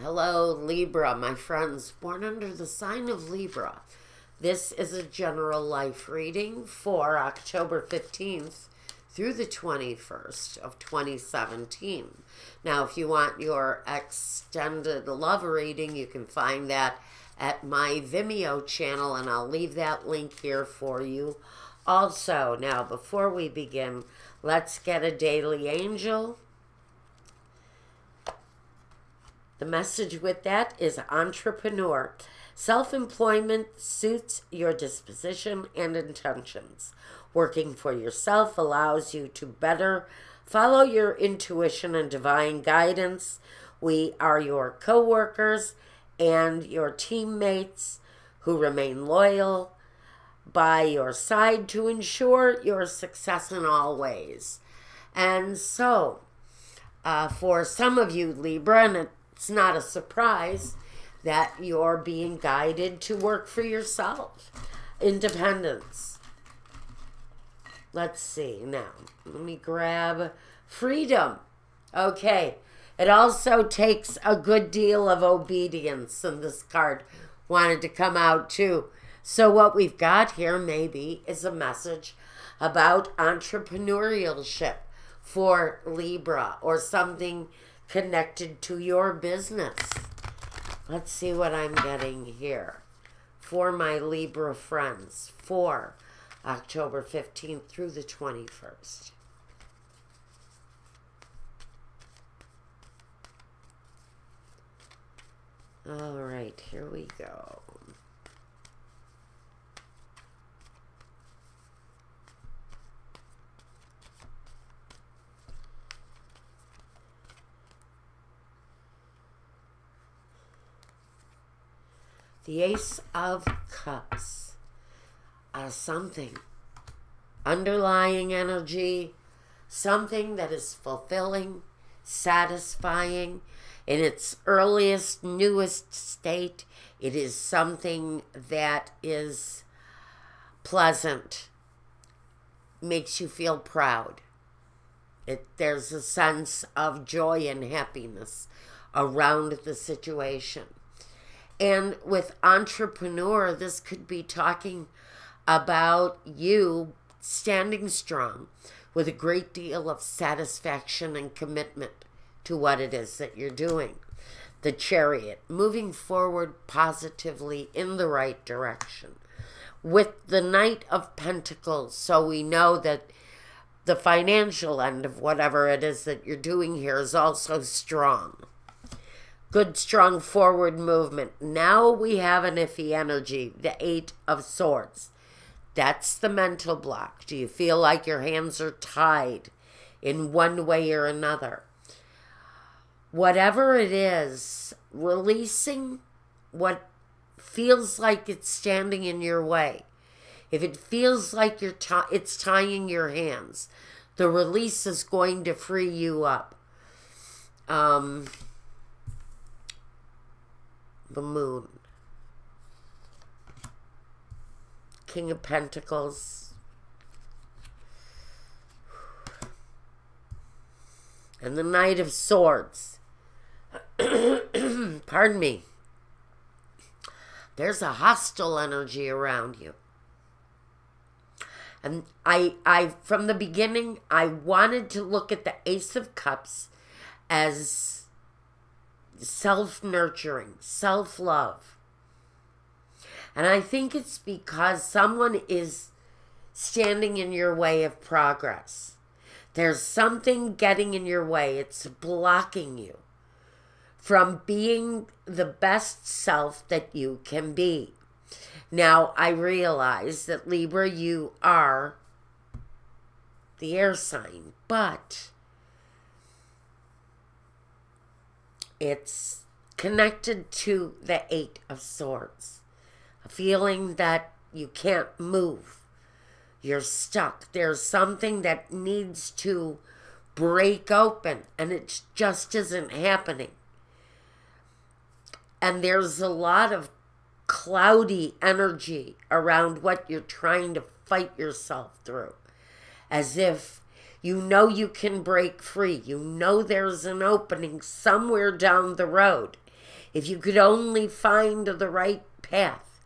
Hello, Libra, my friends, born under the sign of Libra. This is a general life reading for October 15th through the 21st of 2017. Now, if you want your extended love reading, you can find that at my Vimeo channel, and I'll leave that link here for you. Also, now, before we begin, let's get a daily angel. The message with that is entrepreneur. Self-employment suits your disposition and intentions. Working for yourself allows you to better follow your intuition and divine guidance. We are your co-workers and your teammates who remain loyal by your side to ensure your success in all ways. And so, for some of you, Libra, and it's not a surprise that you're being guided to work for yourself. Independence. Let's see now. Let me grab freedom. Okay. It also takes a good deal of obedience, and this card wanted to come out too. So what we've got here maybe is a message about entrepreneurship for Libra, or something connected to your business. Let's see what I'm getting here for my Libra friends for October 15th through the 21st. All right, here we go. The Ace of Cups. Something. Underlying energy. Something that is fulfilling, satisfying. In its earliest, newest state, it is something that is pleasant. Makes you feel proud. There's a sense of joy and happiness around the situation. And with entrepreneur, this could be talking about you standing strong with a great deal of satisfaction and commitment to what it is that you're doing. The Chariot, moving forward positively in the right direction. With the Knight of Pentacles, so we know that the financial end of whatever it is that you're doing here is also strong. Good, strong forward movement. Now we have an iffy energy, the Eight of Swords. That's the mental block. Do you feel like your hands are tied in one way or another? Whatever it is, releasing what feels like it's standing in your way. If it feels like it's tying your hands, the release is going to free you up. The Moon. King of Pentacles. And the Knight of Swords. Pardon me. There's a hostile energy around you. And I from the beginning, I wanted to look at the Ace of Cups as self-nurturing, self-love. And I think it's because someone is standing in your way of progress. There's something getting in your way. It's blocking you from being the best self that you can be. Now, I realize that Libra, you are the air sign, but it's connected to the Eight of Swords. A feeling that you can't move. You're stuck. There's something that needs to break open, and it just isn't happening. And there's a lot of cloudy energy around what you're trying to fight yourself through. As if you know you can break free. You know there's an opening somewhere down the road. If you could only find the right path,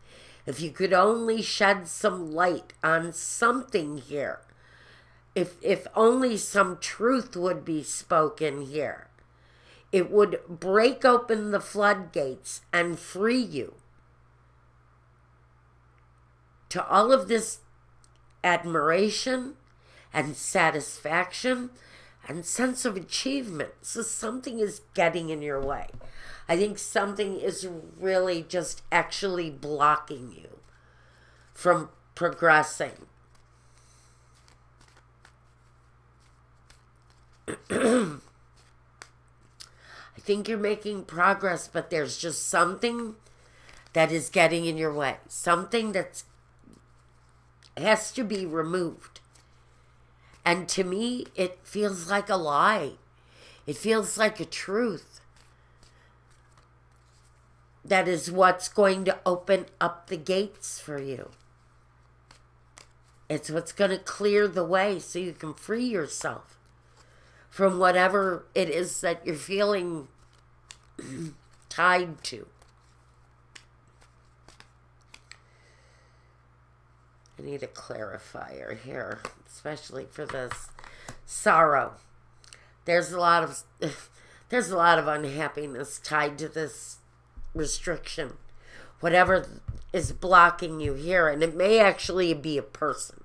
if you could only shed some light on something here, if only some truth would be spoken here, it would break open the floodgates and free you to all of this admiration and satisfaction and sense of achievement. So something is getting in your way. I think something is really just actually blocking you from progressing. I think you're making progress, but there's just something that is getting in your way. Something that has to be removed. And to me, it feels like a lie. It feels like a truth. That is what's going to open up the gates for you. It's what's going to clear the way so you can free yourself from whatever it is that you're feeling tied to. I need a clarifier here, especially for this sorrow. There's a lot of unhappiness tied to this restriction. Whatever is blocking you here, and it may actually be a person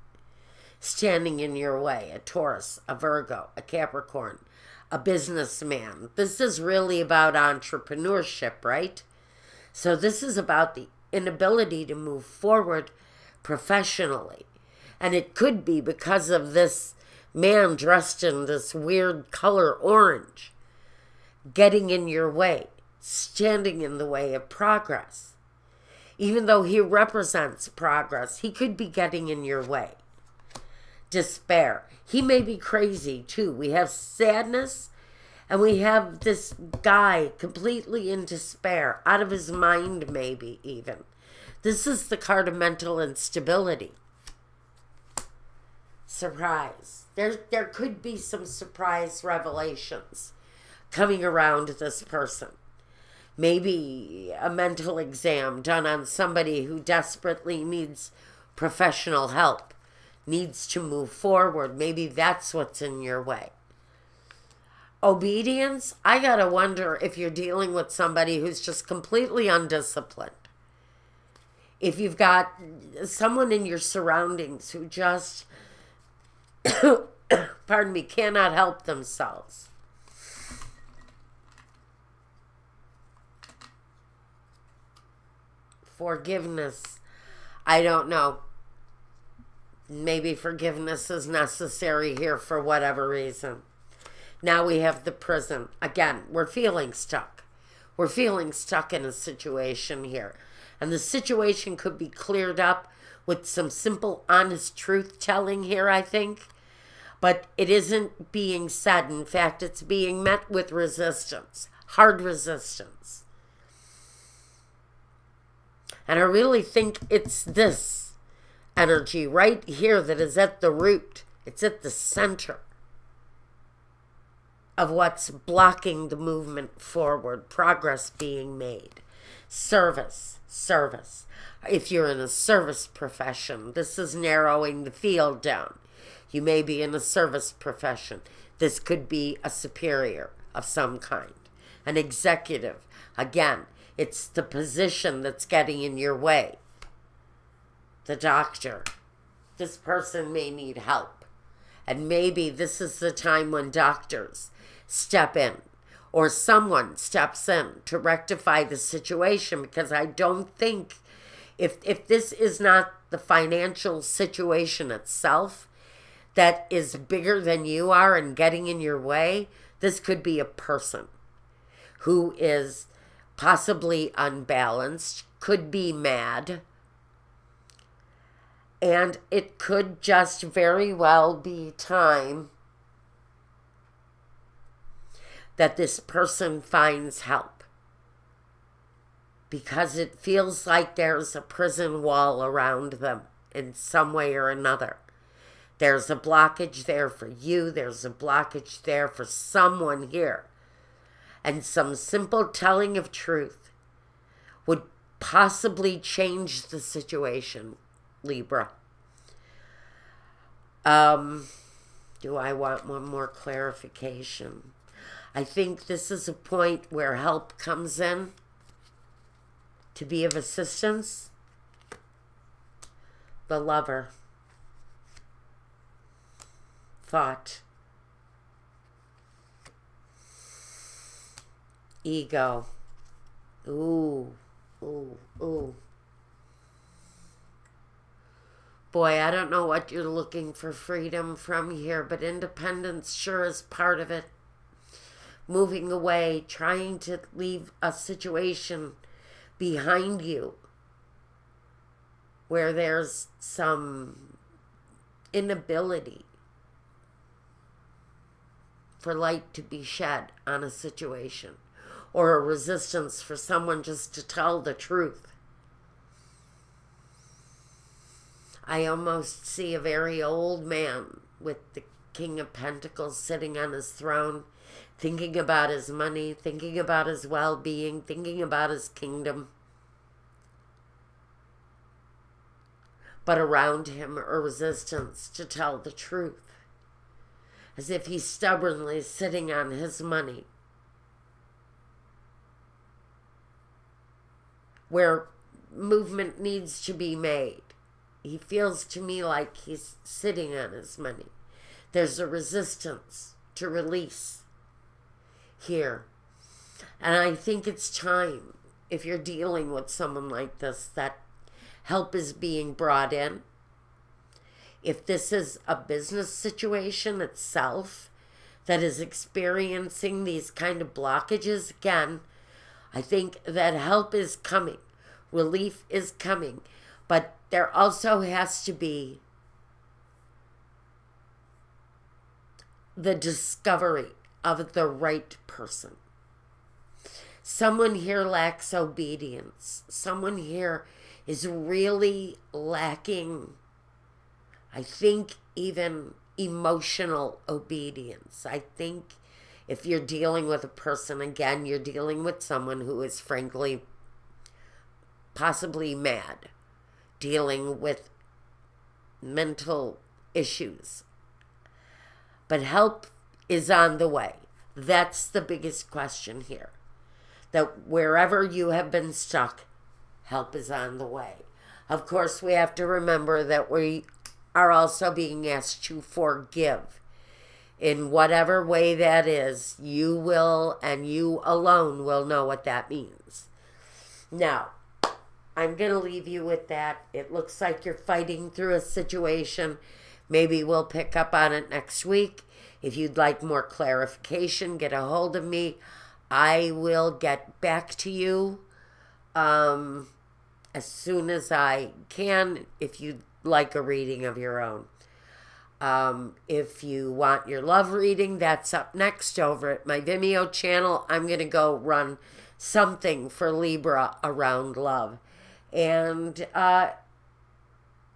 standing in your way, a Taurus, a Virgo, a Capricorn, a businessman. This is really about entrepreneurship, right? So this is about the inability to move forward professionally. And it could be because of this man dressed in this weird color orange getting in your way, standing in the way of progress. Even though he represents progress, he could be getting in your way. Despair. He may be crazy too. We have sadness, and we have this guy completely in despair, out of his mind maybe even. This is the card of mental instability. Surprise. There could be some surprise revelations coming around this person. Maybe a mental exam done on somebody who desperately needs professional help, needs to move forward. Maybe that's what's in your way. Obedience, I gotta wonder if you're dealing with somebody who's just completely undisciplined. If you've got someone in your surroundings who just, pardon me, cannot help themselves. Forgiveness, I don't know. Maybe forgiveness is necessary here for whatever reason. Now we have the prison. Again, we're feeling stuck. We're feeling stuck in a situation here. And the situation could be cleared up with some simple, honest truth-telling here, I think. But it isn't being said. In fact, it's being met with resistance. Hard resistance. And I really think it's this energy right here that is at the root. It's at the center of what's blocking the movement forward, progress being made. Service. If you're in a service profession, this is narrowing the field down. You may be in a service profession. This could be a superior of some kind, an executive. Again, it's the position that's getting in your way. The doctor. This person may need help. And maybe this is the time when doctors step in, or someone steps in to rectify the situation, because I don't think, if this is not the financial situation itself that is bigger than you are and getting in your way, this could be a person who is possibly unbalanced, could be mad, and it could just very well be time that this person finds help, because it feels like there's a prison wall around them in some way or another. There's a blockage there for you. There's a blockage there for someone here. And some simple telling of truth would possibly change the situation, Libra. Do I want one more clarification? I think this is a point where help comes in to be of assistance. The Lover. Thought. Ego. Ooh, ooh, ooh. Boy, I don't know what you're looking for freedom from here, but independence sure is part of it. Moving away, trying to leave a situation behind you where there's some inability for light to be shed on a situation, or a resistance for someone just to tell the truth. I almost see a very old man with the King of Pentacles sitting on his throne, thinking about his money, thinking about his well-being, thinking about his kingdom. But around him a resistance to tell the truth, as if he's stubbornly sitting on his money, where movement needs to be made. He feels to me like he's sitting on his money. There's a resistance to release here. And I think it's time, if you're dealing with someone like this, that help is being brought in. If this is a business situation itself that is experiencing these kind of blockages, again, I think that help is coming. Relief is coming. But there also has to be the discovery of the right person. Someone here lacks obedience. Someone here is really lacking, I think, even emotional obedience. I think if you're dealing with a person, again, you're dealing with someone who is frankly possibly mad, dealing with mental issues. But help is on the way. That's the biggest question here. That wherever you have been stuck, help is on the way. Of course, we have to remember that we are also being asked to forgive. In whatever way that is, you will, and you alone will know what that means. Now, I'm going to leave you with that. It looks like you're fighting through a situation. Maybe we'll pick up on it next week. If you'd like more clarification, get a hold of me. I will get back to you as soon as I can, if you'd like a reading of your own. If you want your love reading, that's up next over at my Vimeo channel. I'm going to go run something for Libra around love. And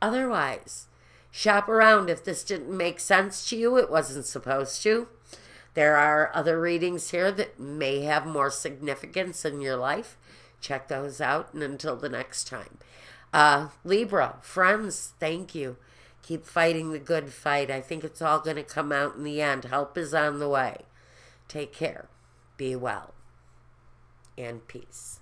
otherwise, shop around. If this didn't make sense to you, it wasn't supposed to. There are other readings here that may have more significance in your life. Check those out. And until the next time. Libra, friends, thank you. Keep fighting the good fight. I think it's all going to come out in the end. Help is on the way. Take care. Be well. And peace.